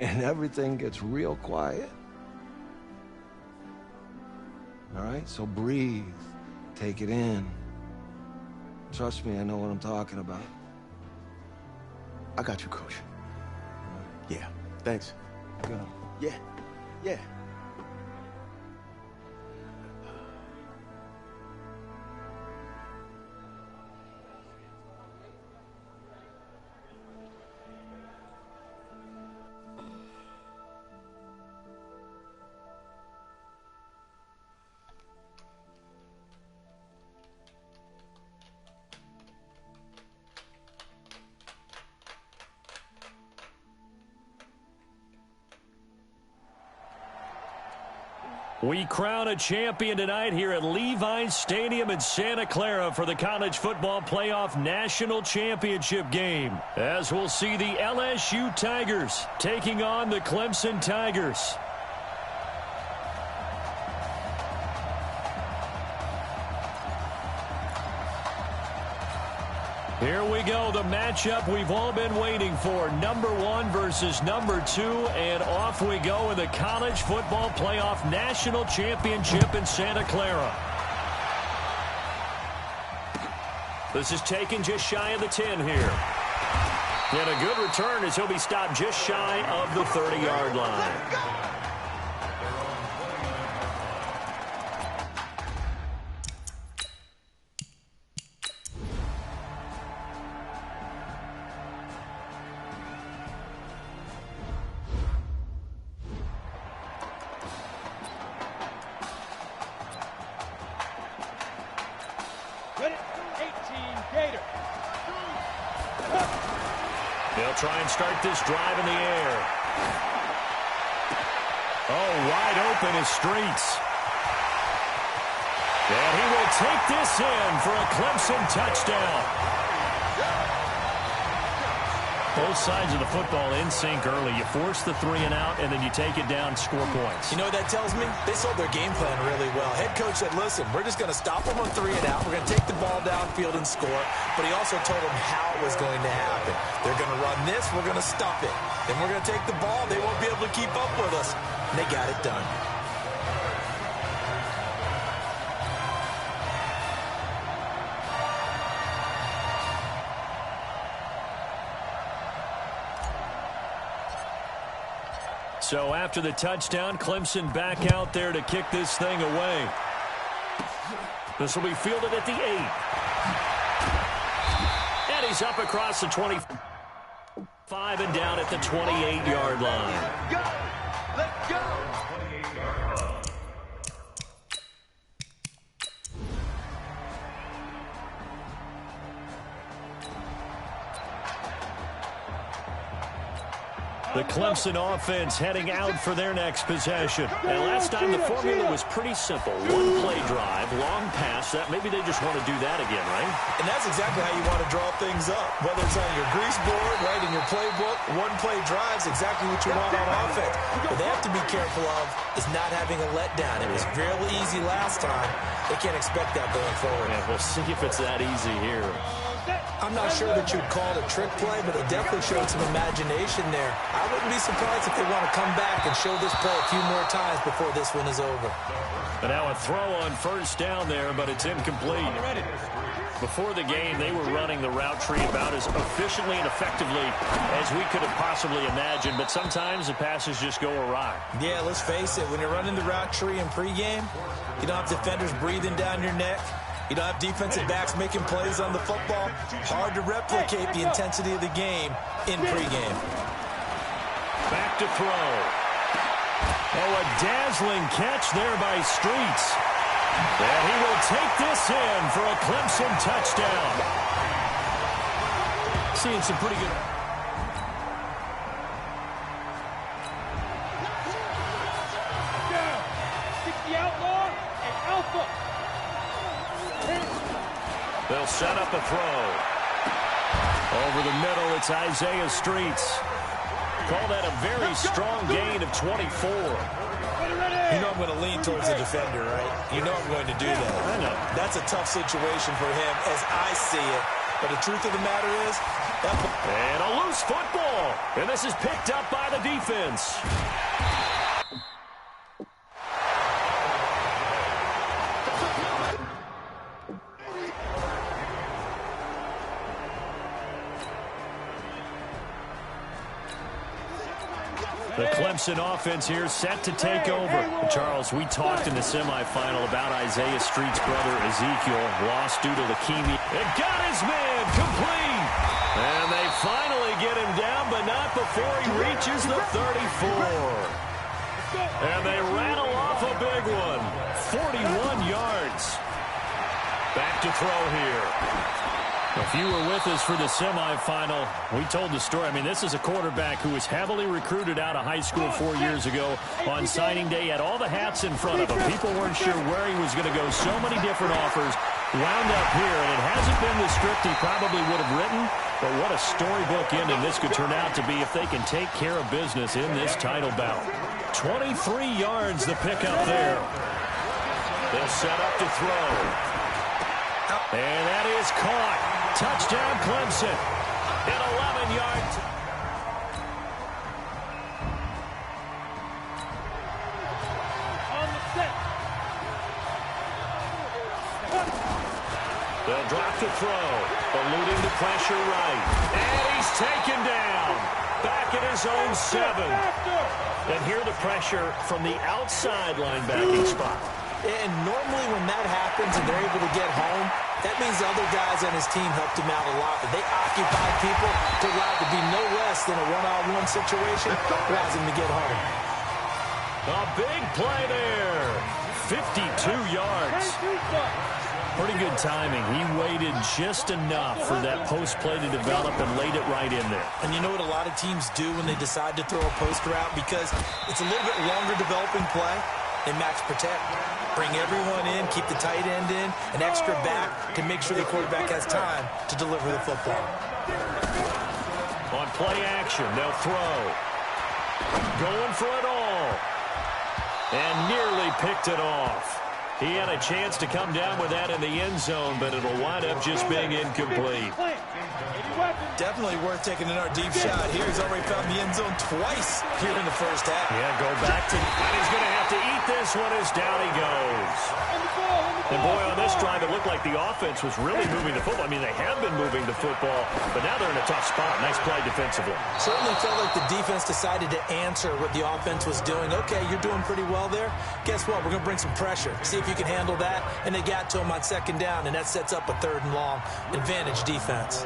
and everything gets real quiet. All right, so breathe, take it in. Trust me, I know what I'm talking about. I got you, Coach. Yeah, thanks. Good. Yeah. We crown a champion tonight here at Levi's Stadium in Santa Clara for the College Football Playoff National Championship game. As we'll see the LSU Tigers taking on the Clemson Tigers. Here we go, the matchup we've all been waiting for. Number 1 versus number 2, and off we go in the College Football Playoff National Championship in Santa Clara. This is taken just shy of the 10 here. And a good return as he'll be stopped just shy of the 30-yard line. They'll try and start this drive in the air. Oh, wide open is Streets. And he will take this in for a Clemson touchdown. Both sides of the football in sync early. You force the 3 and out, and then you take it down, score points. You know what that tells me? They sold their game plan really well. Head coach said, listen, we're just going to stop them on 3 and out. We're going to take the ball downfield and score. But he also told them how it was going to happen. They're going to run this. We're going to stop it. Then we're going to take the ball. They won't be able to keep up with us. And they got it done. So after the touchdown, Clemson back out there to kick this thing away. This will be fielded at the 8. And he's up across the 25 and down at the 28-yard line. Let's go! The Clemson offense heading out for their next possession. And last time the formula was pretty simple. One play drive, long pass. That maybe they just want to do that again, right? And that's exactly how you want to draw things up. Whether it's on your grease board, right, in your playbook, one play drives exactly what you want on offense. What they have to be careful of is not having a letdown. It was real easy last time. They can't expect that going forward. Yeah, we'll see if it's that easy here. I'm not sure that you'd call it a trick play, but it definitely showed some imagination there. I wouldn't be surprised if they want to come back and show this play a few more times before this one is over. But now a throw on first down there, but it's incomplete. Before the game, they were running the route tree about as efficiently and effectively as we could have possibly imagined, but sometimes the passes just go awry. Yeah, let's face it, when you're running the route tree in pregame, you don't have defenders breathing down your neck. You don't have defensive backs making plays on the football. Hard to replicate the intensity of the game in pregame. Back to throw. Oh, a dazzling catch there by Streets. And he will take this in for a Clemson touchdown. Seeing some pretty good... They'll set up a throw. Over the middle, it's Isaiah Streets. Call that a very strong gain of 24. You know I'm going to lean towards the defender, right? You know I'm going to do that. I know. That's a tough situation for him as I see it. But the truth of the matter is, and a loose football. And this is picked up by the defense. The Clemson offense here set to take over. Charles, we talked in the semifinal about Isaiah Street's brother Ezekiel, lost due to leukemia. It got his man complete. And they finally get him down, but not before he reaches the 34. And they rattle off a big one. 41 yards. Back to throw here. If you were with us for the semifinal, we told the story. I mean, this is a quarterback who was heavily recruited out of high school 4 years ago. On signing day, had all the hats in front of him. People weren't sure where he was going to go. So many different offers. Wound up here, and it hasn't been the script he probably would have written. But what a storybook ending this could turn out to be if they can take care of business in this title bout. 23 yards the pickup there. They'll set up to throw. And that is caught. Touchdown, Clemson. At 11 yards. On the set. They'll drop to throw. Eluding the pressure right. And he's taken down. Back at his own 7. And here the pressure from the outside linebacking spot. And normally when that happens and they're able to get home, that means the other guys on his team helped him out a lot. But they occupied people to allow it to be no less than a one-on-one situation, allows him to get home. A big play there. 52 yards. Pretty good timing. He waited just enough for that post play to develop and laid it right in there. And you know what a lot of teams do when they decide to throw a post route? Because it's a little bit longer developing play. They match protect. Bring everyone in, keep the tight end in, an extra back to make sure the quarterback has time to deliver the football. On play action, they'll throw. Going for it all. And nearly picked it off. He had a chance to come down with that in the end zone, but it'll wind up just being incomplete. Definitely worth taking another deep shot here. He's already found the end zone twice here in the first half. Yeah, go back to... And he's going to have to eat this one as down he goes. And boy, on this drive, it looked like the offense was really moving the football. I mean, they have been moving the football, but now they're in a tough spot. Nice play defensively. Certainly felt like the defense decided to answer what the offense was doing. Okay, you're doing pretty well there. Guess what? We're going to bring some pressure. See if you can handle that. And they got to him on second down, and that sets up a 3rd and long. Advantage defense.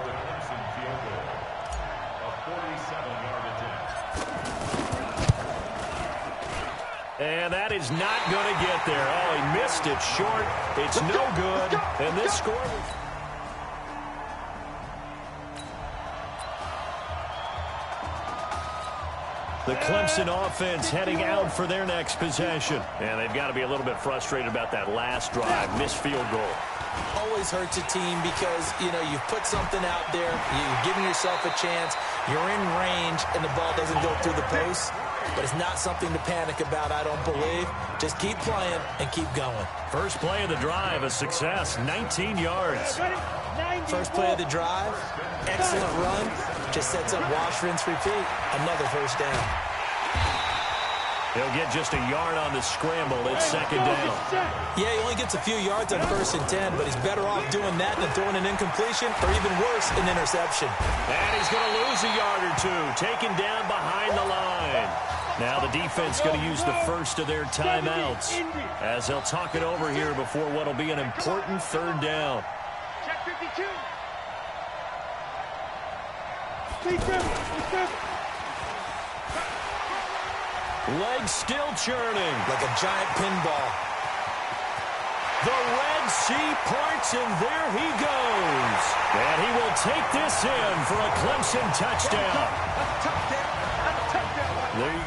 And that is not going to get there. Oh, he missed it short. It's no good. And this score... The Clemson offense heading out for their next possession. And they've got to be a little bit frustrated about that last drive. Missed field goal. Always hurts a team because, you know, you've put something out there. You're giving yourself a chance. You're in range, and the ball doesn't go through the post. But it's not something to panic about, I don't believe. Just keep playing and keep going. First play of the drive, a success, 19 yards. First play of the drive, excellent run. Just sets up wash, rinse, repeat. Another first down. He'll get just a yard on the scramble. It's second down. Yeah, he only gets a few yards on 1st and 10, but he's better off doing that than throwing an incompletion or even worse, an interception. And he's going to lose a yard or two. Taken down behind the line. Now the defense going to use the first of their timeouts as they'll talk it over here before what will be an important 3rd down. Check 52. Legs still churning. Like a giant pinball. The Red Sea parts, and there he goes. And he will take this in for a Clemson touchdown. There you go.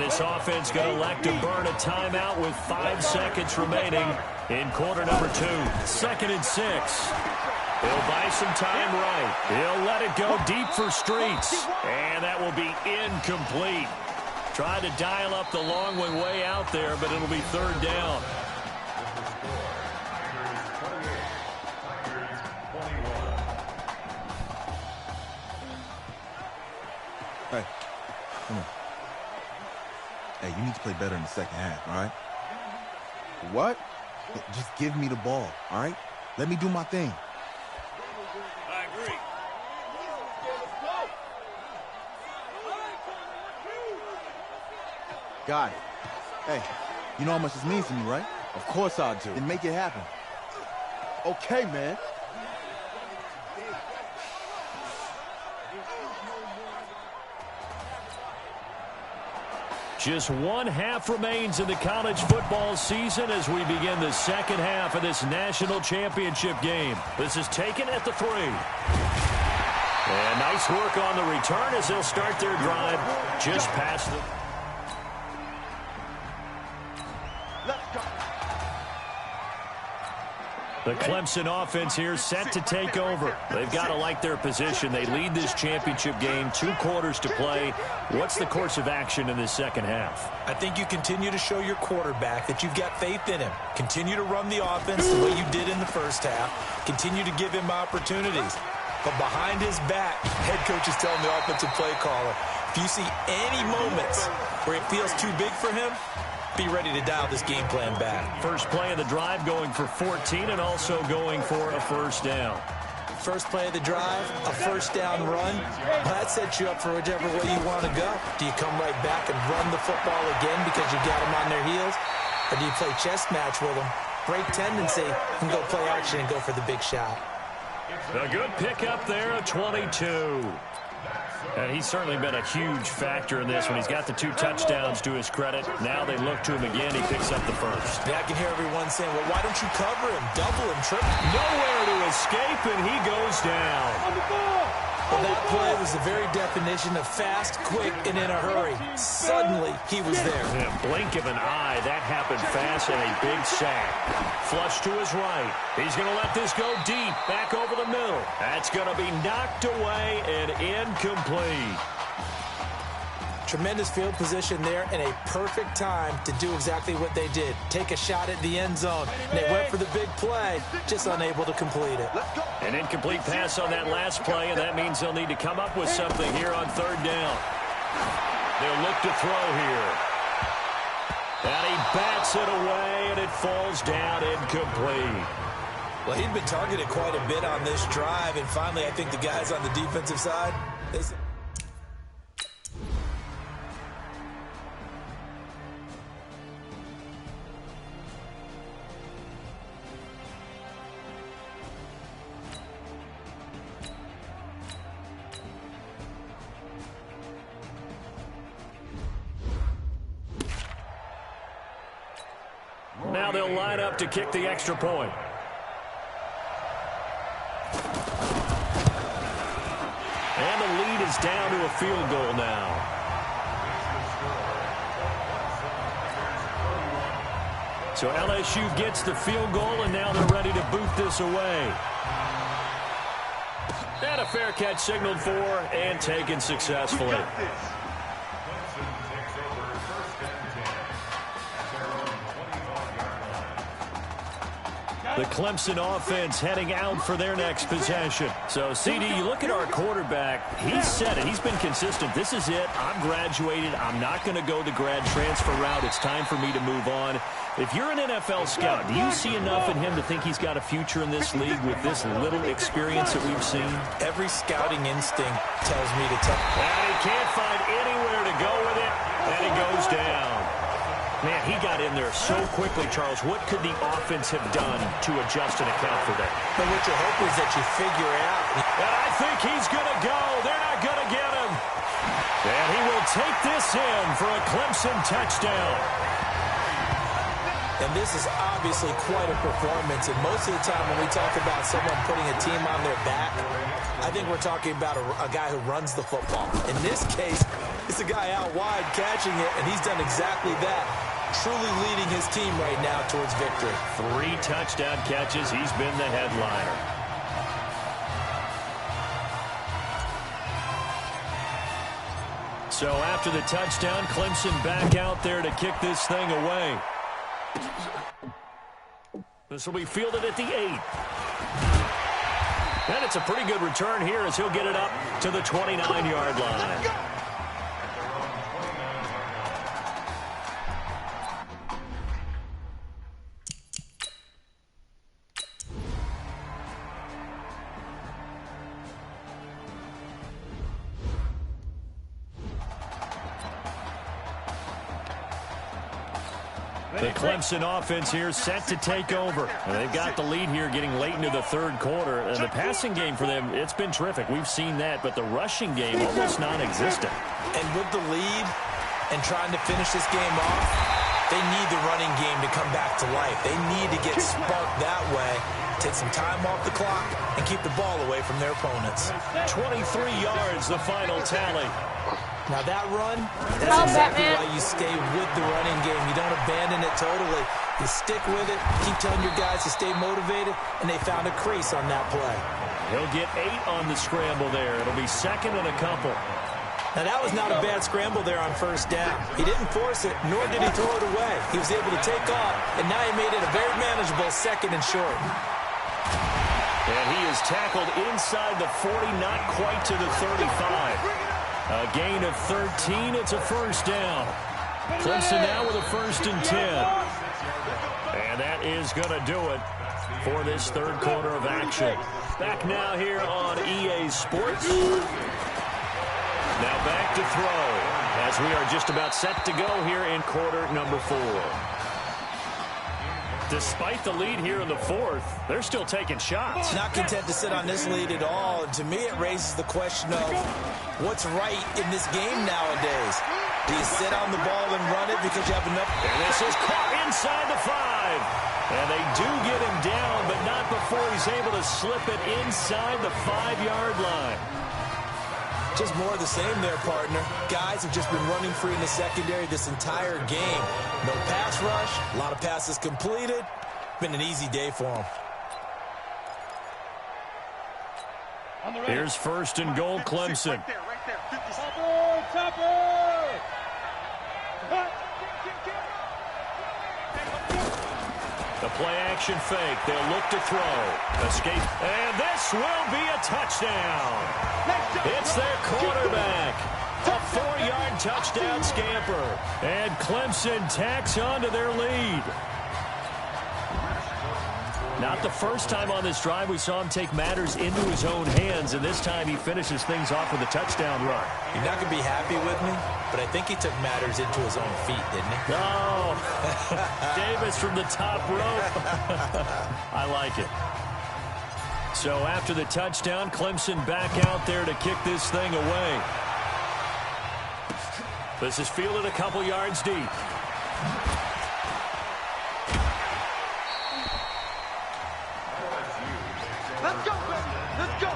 And this offense going to elect to burn a timeout with 5 seconds remaining in quarter number 2. 2nd and 6. He'll buy some time right. He'll let it go deep for Streets. And that will be incomplete. Tried to dial up the long one way out there, but it'll be 3rd down. Hey, come on. Hey, you need to play better in the second half, all right? What? Just give me the ball, all right? Let me do my thing. I agree. Got it. Hey, you know how much this means to me, right? Of course I do. Then make it happen. Okay, man. Just 1 half remains in the college football season as we begin the second half of this national championship game. This is taken at the 3. And nice work on the return as they'll start their drive just past the... The Clemson offense here set to take over. They've got to like their position. They lead this championship game, 2 quarters to play. What's the course of action in this second half? I think you continue to show your quarterback that you've got faith in him. Continue to run the offense the way you did in the first half. Continue to give him opportunities. But behind his back, head coach is telling the offensive play caller, if you see any moments where it feels too big for him, be ready to dial this game plan back. First play of the drive going for 14 and also going for a 1st down. First play of the drive, a 1st down run. Well, that sets you up for whichever way you want to go. Do you come right back and run the football again because you got them on their heels? Or do you play chess match with them, break tendency, and go play action and go for the big shot? A good pickup there, a 22. And he's certainly been a huge factor in this when he's got the 2 touchdowns to his credit. Now they look to him again. He picks up the 1st. Yeah, I can hear everyone saying, well, why don't you cover him, double him, triple? Nowhere to escape, and he goes down. Well, that play was the very definition of fast, quick, and in a hurry. Suddenly, he was there. In a blink of an eye, that happened fast and a big sack. Flush to his right. He's going to let this go deep, back over the middle. That's going to be knocked away and incomplete. Tremendous field position there and a perfect time to do exactly what they did. Take a shot at the end zone. And they went for the big play, just unable to complete it. An incomplete pass on that last play, and that means they'll need to come up with something here on 3rd down. They'll look to throw here. And he bats it away, and it falls down incomplete. Well, he'd been targeted quite a bit on this drive, and finally I think the guys on the defensive side, they said, now they'll line up to kick the extra point. And the lead is down to a field goal now. So LSU gets the field goal, and now they're ready to boot this away. And a fair catch signaled for and taken successfully. The Clemson offense heading out for their next possession. So, CD, you look at our quarterback. He's said it. He's been consistent. This is it. I'm graduated. I'm not going to go the grad transfer route. It's time for me to move on. If you're an NFL scout, do you see enough in him to think he's got a future in this league with this little experience that we've seen? every scouting instinct tells me to tell. And he can't find anywhere to go with it, and he goes down. Man, he got in there so quickly, Charles. What could the offense have done to adjust and account for that? But what you hope is that you figure out. And I think he's going to go. They're not going to get him. And he will take this in for a Clemson touchdown. And this is obviously quite a performance. And most of the time when we talk about someone putting a team on their back, I think we're talking about a guy who runs the football. In this case, It's a guy out wide catching it, and he's done exactly that. Truly leading his team right now towards victory. 3 touchdown catches. He's been the headliner. So after the touchdown, Clemson back out there to kick this thing away. This will be fielded at the 8. And it's a pretty good return here as he'll get it up to the 29-yard line. The Clemson offense here set to take over. And they've got the lead here getting late into the third quarter. And the passing game for them, it's been terrific. We've seen that, but the rushing game almost non-existent. And with the lead and trying to finish this game off, they need the running game to come back to life. They need to get sparked that way, take some time off the clock, and keep the ball away from their opponents. 23 yards, the final tally. Now that run, that's exactly why you stay with the running game. You don't abandon it totally. You stick with it, keep telling your guys to stay motivated, and they found a crease on that play. He'll get 8 on the scramble there. It'll be second and a couple. Now that was not a bad scramble there on first down. He didn't force it, nor did he throw it away. He was able to take off, and now he made it a very manageable second and short. And he is tackled inside the 40, not quite to the 35. A gain of 13. It's a first down. Clemson now with a 1st and 10. And that is going to do it for this third quarter of action. Back now here on EA Sports. Now back to throw as we are just about set to go here in quarter number 4. Despite the lead here in the 4th, they're still taking shots. Not content to sit on this lead at all. And to me, it raises the question of what's right in this game nowadays. Do you sit on the ball and run it because you have enough? And this is caught inside the 5. And they do get him down, but not before he's able to slip it inside the 5-yard line. Just more of the same there, partner. Guys have just been running free in the secondary this entire game. No pass rush, a lot of passes completed. Been an easy day for them. Here's 1st and goal, Clemson. Right there. The play-action fake. They'll look to throw. Escape. And this will be a touchdown. It's their quarterback. A 4-yard touchdown scamper. And Clemson tacks on to their lead. Not the first time on this drive we saw him take matters into his own hands, and this time he finishes things off with a touchdown run. You're not going to be happy with me, but I think he took matters into his own feet, didn't he? Oh, Davis from the top rope. I like it. So after the touchdown, Clemson back out there to kick this thing away. This is fielded a couple yards deep. Let's go, baby. Let's go.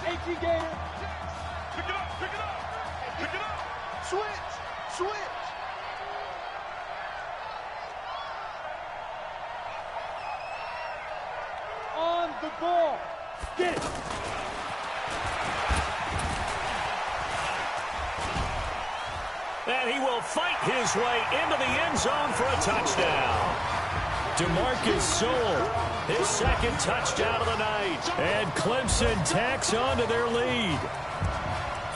H.E. Gator. Pick it up. Switch. On the ball. Get it. And he will fight his way into the end zone for a touchdown. DeMarcus Sewell, his 2nd touchdown of the night. And Clemson tacks on to their lead.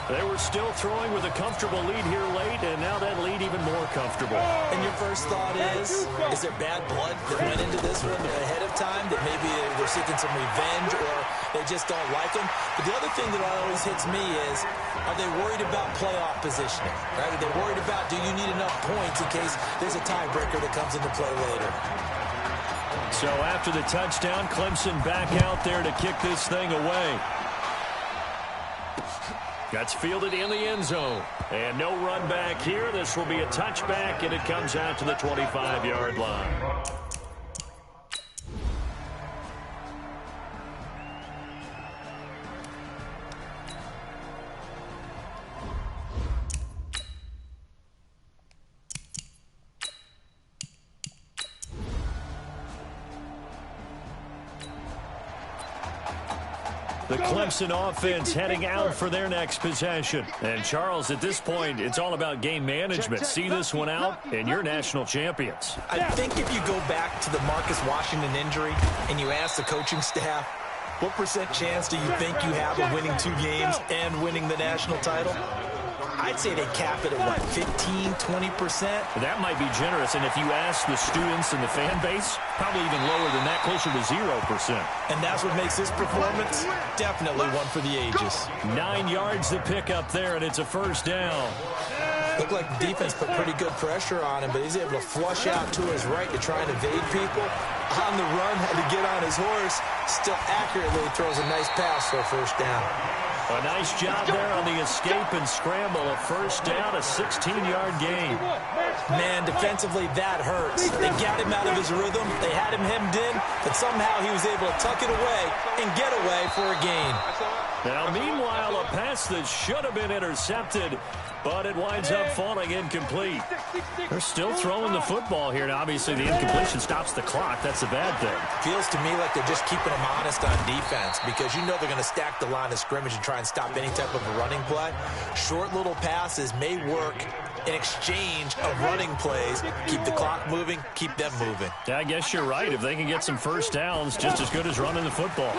They were still throwing with a comfortable lead here late, and now that lead even more comfortable. And your first thought is there bad blood that went into this one ahead of time, that maybe they're seeking some revenge or they just don't like him? But the other thing that always hits me is, are they worried about playoff positioning? Right? Are they worried about, do you need enough points in case there's a tiebreaker that comes into play later? So after the touchdown, Clemson back out there to kick this thing away. That's fielded in the end zone. And no run back here. This will be a touchback, and it comes out to the 25-yard line. The Clemson offense heading out for their next possession. And, Charles, at this point, it's all about game management. See this one out, and you're national champions. I think if you go back to the Marcus Washington injury and you ask the coaching staff, what % chance do you think you have of winning 2 games and winning the national title? I'd say they cap it at, what, 15, 20%? That might be generous, and if you ask the students and the fan base, probably even lower than that, closer to 0%. And that's what makes this performance definitely one for the ages. 9 yards to pick up there, and it's a first down. Looked like the defense put pretty good pressure on him, but he's able to flush out to his right to try and evade people. On the run, had to get on his horse. Still accurately throws a nice pass for a first down. A nice job there on the escape and scramble. A first down, a 16-yard gain. Man, defensively, that hurts. They got him out of his rhythm. They had him hemmed in, but somehow he was able to tuck it away and get away for a gain. Now, meanwhile, a pass that should have been intercepted, but it winds up falling incomplete. They're still throwing the football here. Now, obviously, the incompletion stops the clock. That's a bad thing. Feels to me like they're just keeping them honest on defense because you know they're going to stack the line of scrimmage and try and stop any type of a running play. Short little passes may work in exchange of running plays. Keep the clock moving, keep them moving. Yeah, I guess you're right. If they can get some first downs, just as good as running the football.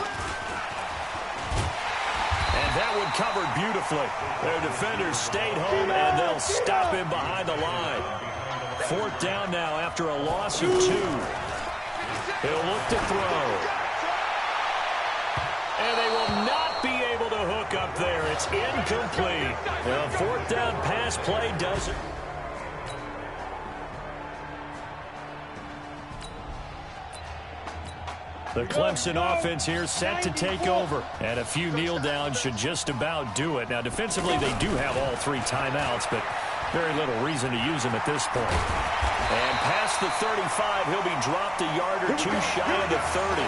And that one covered beautifully. Their defenders stayed home, and they'll stop him behind the line. Fourth down now after a loss of 2. He'll look to throw. And they will not be able to hook up there. It's incomplete. The fourth down pass play does it. The Clemson offense here set to take over. And a few kneel downs should just about do it. Now, defensively, they do have all 3 timeouts, but very little reason to use them at this point. And past the 35, he'll be dropped a yard or 2 shy of the 30.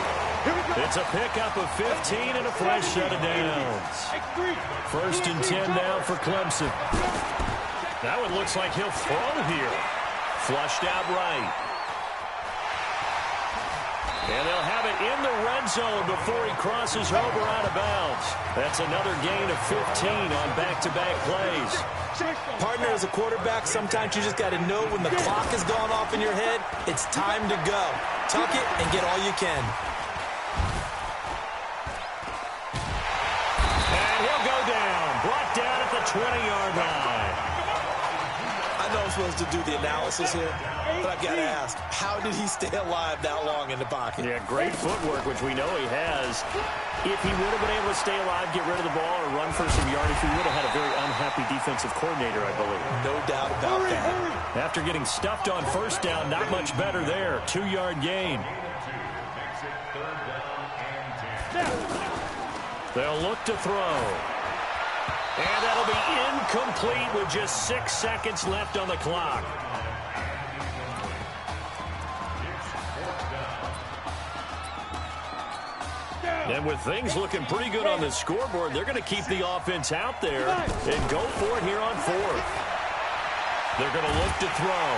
It's a pickup of 15 and a fresh set of downs. First and 10 now for Clemson. Now it looks like he'll throw here. Flushed out right. And they'll have it in the red zone before he crosses over out of bounds. That's another gain of 15 on back-to-back plays. Partner, as a quarterback, sometimes you just got to know when the clock has gone off in your head, it's time to go. Tuck it and get all you can. And he'll go down. Brought down at the 20-yard line. I know I'm supposed to do the analysis here, but I've got to ask, how did he stay alive that long in the pocket? Yeah, great footwork, which we know he has. If he would have been able to stay alive, get rid of the ball, or run for some yardage, he would have had a very unhappy defensive coordinator, I believe. No doubt about that. After getting stuffed on first down, not much better there. 2-yard gain. They'll look to throw. And that'll be incomplete with just 6 seconds left on the clock. And with things looking pretty good on the scoreboard, they're going to keep the offense out there and go for it here on 4th. They're going to look to throw.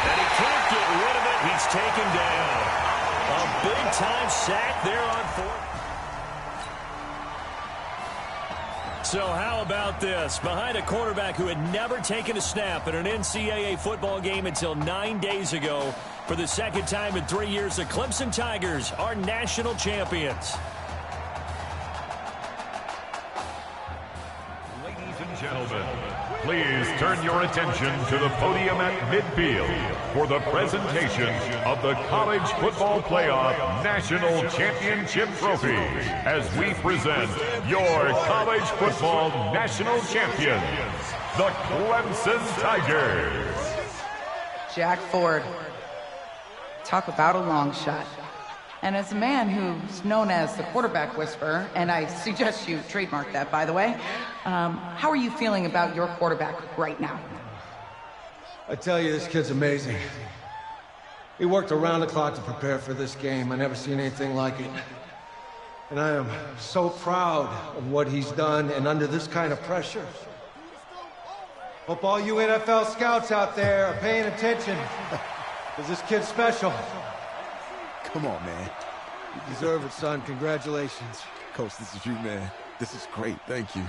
And he can't get rid of it. He's taken down. A big-time sack there on 4th. So how about this? Behind a quarterback who had never taken a snap in an NCAA football game until 9 days ago, for the second time in 3 years, the Clemson Tigers are national champions. Ladies and gentlemen, please turn your attention to the podium at midfield for the presentation of the College Football Playoff National Championship Trophy as we present your college football national champions, the Clemson Tigers. Jack Ford. Talk about a long shot. And as a man who's known as the quarterback whisperer, and I suggest you trademark that, by the way, how are you feeling about your quarterback right now? I tell you, this kid's amazing. He worked around the clock to prepare for this game. I never seen anything like it. And I am so proud of what he's done, and under this kind of pressure. Hope all you NFL scouts out there are paying attention, because this kid's special. Come on, man. You deserve it, son. Congratulations. Coach, this is you, man. This is great. Thank you.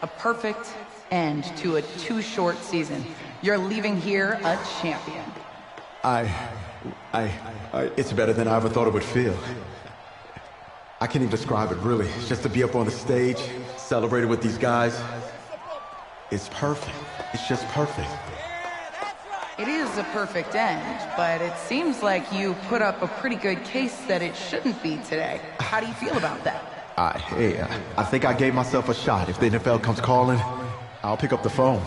A perfect end to a too short season. You're leaving here a champion. It's better than I ever thought it would feel. I can't even describe it, really. Just to be up on the stage, celebrating with these guys. It's perfect. It's just perfect. It is a perfect end, but it seems like you put up a pretty good case that it shouldn't be today. How do you feel about that? I think I gave myself a shot. If the NFL comes calling, I'll pick up the phone.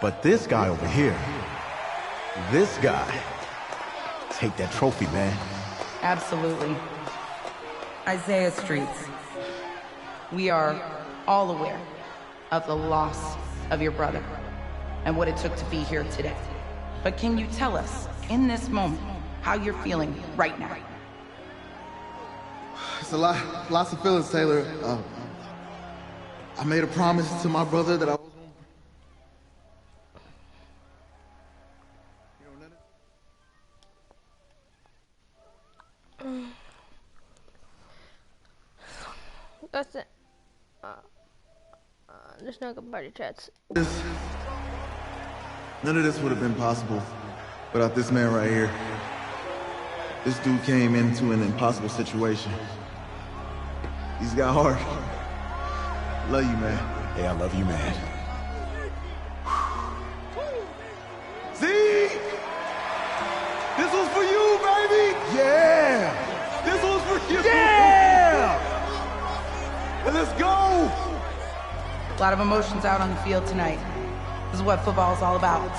But this guy over here, this guy, take that trophy, man. Absolutely. Isaiah Streets, we are all aware of the loss of your brother and what it took to be here today. But can you tell us, in this moment, how you're feeling right now? It's lots of feelings, Taylor. I made a promise to my brother that I was going to... That's it. There's no good party chats. None of this would have been possible without this man right here. This dude came into an impossible situation. He's got heart. Love you, man. Hey, I love you, man. See? This was for you, baby! Yeah! This was for you! Yeah! Let's go! A lot of emotions out on the field tonight. This is what football is all about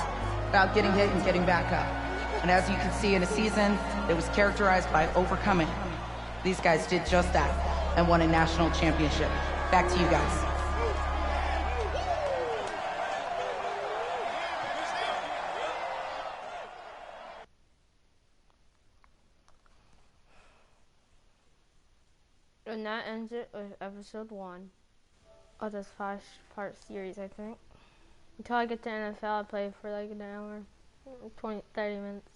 getting hit and getting back up. And as you can see, in a season that was characterized by overcoming, these guys did just that and won a national championship. Back to you guys. And that ends it with episode 1 of this 5-part series, I think. Until I get to NFL, I play for like an hour, 30 minutes.